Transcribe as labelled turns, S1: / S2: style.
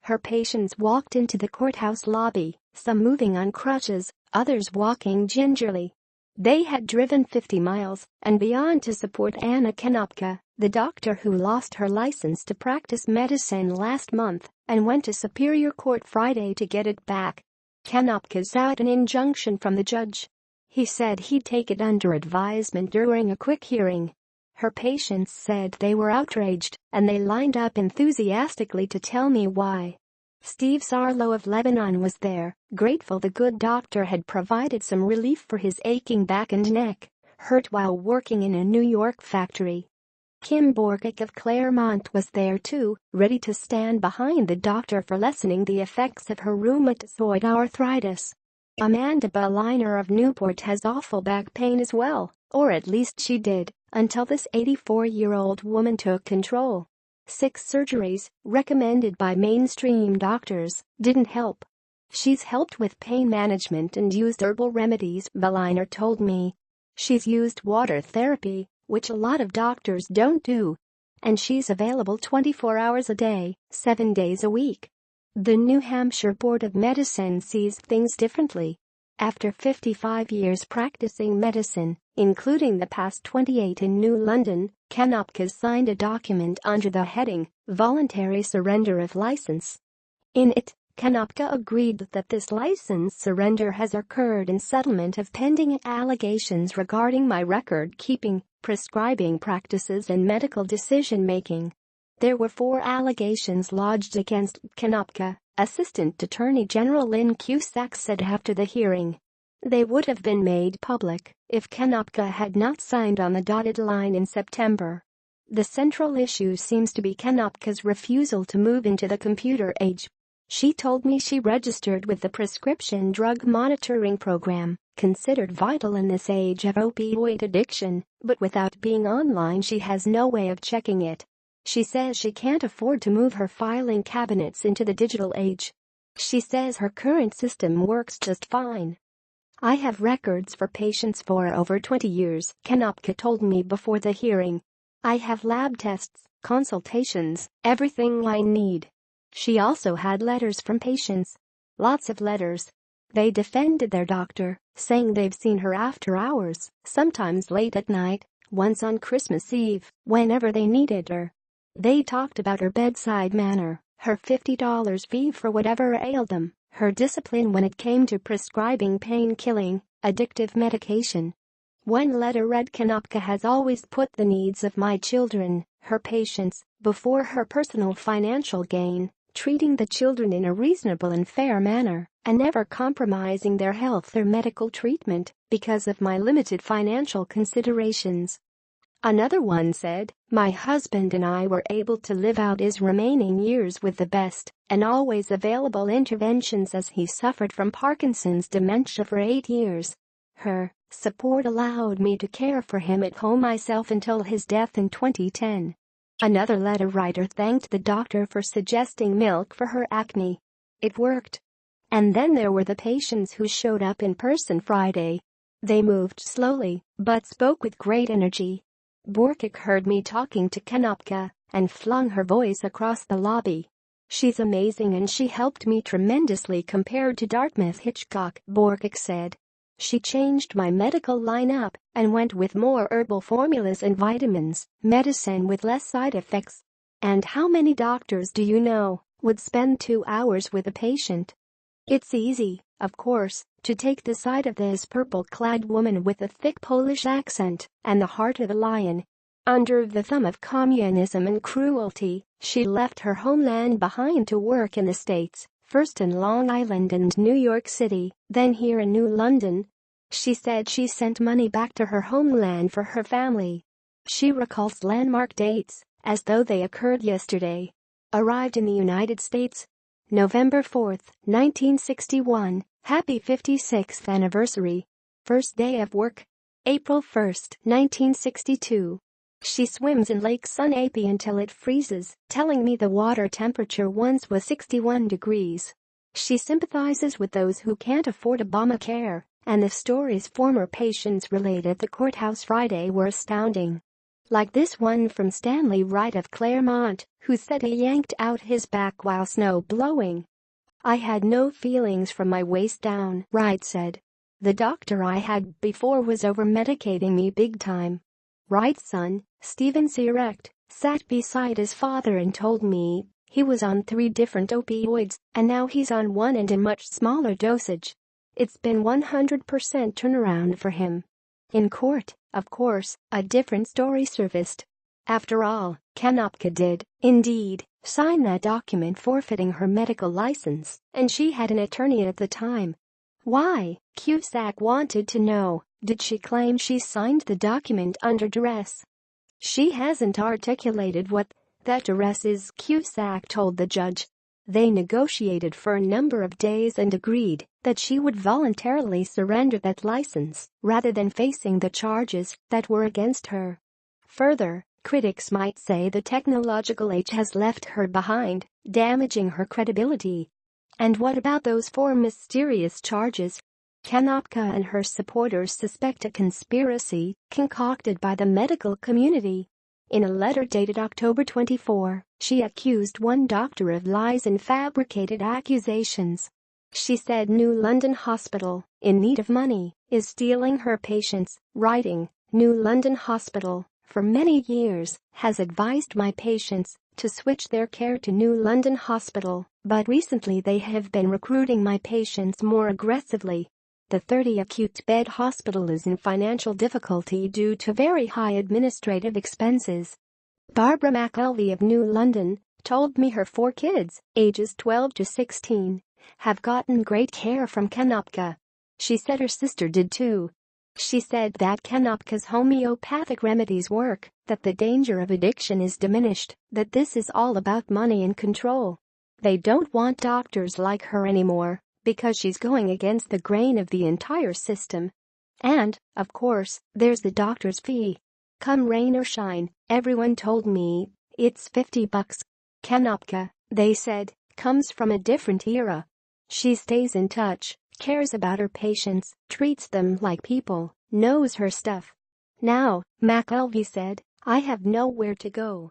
S1: Her patients walked into the courthouse lobby, some moving on crutches, others walking gingerly. They had driven 50 miles and beyond to support Anna Konopka, the doctor who lost her license to practice medicine last month and went to Superior Court Friday to get it back. Konopka sought an injunction from the judge. He said he'd take it under advisement during a quick hearing. Her patients said they were outraged, and they lined up enthusiastically to tell me why. Steve Sarlo of Lebanon was there, grateful the good doctor had provided some relief for his aching back and neck, hurt while working in a New York factory. Kim Borcuk of Claremont was there too, ready to stand behind the doctor for lessening the effects of her rheumatoid arthritis. Amanda Bulliner of Newport has awful back pain as well, or at least she did, until this 84-year-old woman took control. 6 surgeries, recommended by mainstream doctors, didn't help. She's helped with pain management and used herbal remedies, Bulliner told me. She's used water therapy, which a lot of doctors don't do. And she's available 24 hours a day, 7 days a week. The New Hampshire Board of Medicine sees things differently. After 55 years practicing medicine, including the past 28 in New London, Konopka signed a document under the heading, Voluntary Surrender of License. In it, Konopka agreed that this license surrender has occurred in settlement of pending allegations regarding my record-keeping, prescribing practices and medical decision-making. There were 4 allegations lodged against Konopka, Assistant Attorney General Lynn Cusack said after the hearing. They would have been made public if Konopka had not signed on the dotted line in September. The central issue seems to be Konopka's refusal to move into the computer age. She told me she registered with the Prescription Drug Monitoring Program, considered vital in this age of opioid addiction, but without being online she has no way of checking it. She says she can't afford to move her filing cabinets into the digital age. She says her current system works just fine. I have records for patients for over 20 years, Konopka told me before the hearing. I have lab tests, consultations, everything I need. She also had letters from patients. Lots of letters. They defended their doctor, saying they've seen her after hours, sometimes late at night, once on Christmas Eve, whenever they needed her. They talked about her bedside manner, her $50 fee for whatever ailed them, her discipline when it came to prescribing pain-killing, addictive medication. One letter read, Konopka has always put the needs of my children, her patients, before her personal financial gain, treating the children in a reasonable and fair manner, and never compromising their health or medical treatment because of my limited financial considerations. Another one said, my husband and I were able to live out his remaining years with the best and always available interventions as he suffered from Parkinson's dementia for 8 years. Her support allowed me to care for him at home myself until his death in 2010. Another letter writer thanked the doctor for suggesting milk for her acne. It worked. And then there were the patients who showed up in person Friday. They moved slowly, but spoke with great energy. Borcuk heard me talking to Konopka and flung her voice across the lobby. She's amazing and she helped me tremendously compared to Dartmouth Hitchcock, Borcuk said. She changed my medical lineup and went with more herbal formulas and vitamins, medicine with less side effects. And how many doctors do you know would spend 2 hours with a patient? It's easy, of course, to take the side of this purple-clad woman with a thick Polish accent and the heart of a lion. Under the thumb of communism and cruelty, she left her homeland behind to work in the States, first in Long Island and New York City, then here in New London. She said she sent money back to her homeland for her family. She recalls landmark dates, as though they occurred yesterday. Arrived in the United States November 4, 1961, happy 56th anniversary. First day of work, April 1, 1962. She swims in Lake Sunapee until it freezes, telling me the water temperature once was 61 degrees. She sympathizes with those who can't afford Obamacare, and the stories former patients relayed at the courthouse Friday were astounding. Like this one from Stanley Wright of Claremont, who said he yanked out his back while snow blowing. I had no feelings from my waist down, Wright said. The doctor I had before was over-medicating me big time. Wright's son, Stephen Erect, sat beside his father and told me he was on 3 different opioids and now he's on one and a much smaller dosage. It's been 100% turnaround for him. In court, of course, a different story surfaced. After all, Konopka did, indeed, sign that document forfeiting her medical license, and she had an attorney at the time. Why? Cusack wanted to know. Did she claim she signed the document under duress? She hasn't articulated what that duress is, Cusack told the judge. They negotiated for a number of days and agreed that she would voluntarily surrender that license rather than facing the charges that were against her. Further, critics might say the technological age has left her behind, damaging her credibility. And what about those 4 mysterious charges? Konopka and her supporters suspect a conspiracy concocted by the medical community. In a letter dated October 24, she accused one doctor of lies and fabricated accusations. She said New London Hospital, in need of money, is stealing her patients, writing, New London Hospital, for many years, has advised my patients to switch their care to New London Hospital, but recently they have been recruiting my patients more aggressively. The 30-acute-bed hospital is in financial difficulty due to very high administrative expenses. Barbara McElvey of New London told me her 4 kids, ages 12 to 16, have gotten great care from Konopka. She said her sister did too. She said that Konopka's homeopathic remedies work, that the danger of addiction is diminished, that this is all about money and control. They don't want doctors like her anymore, because she's going against the grain of the entire system. And, of course, there's the doctor's fee. Come rain or shine, everyone told me, it's $50. Konopka, they said, comes from a different era. She stays in touch, cares about her patients, treats them like people, knows her stuff. Now, McElvey said, I have nowhere to go.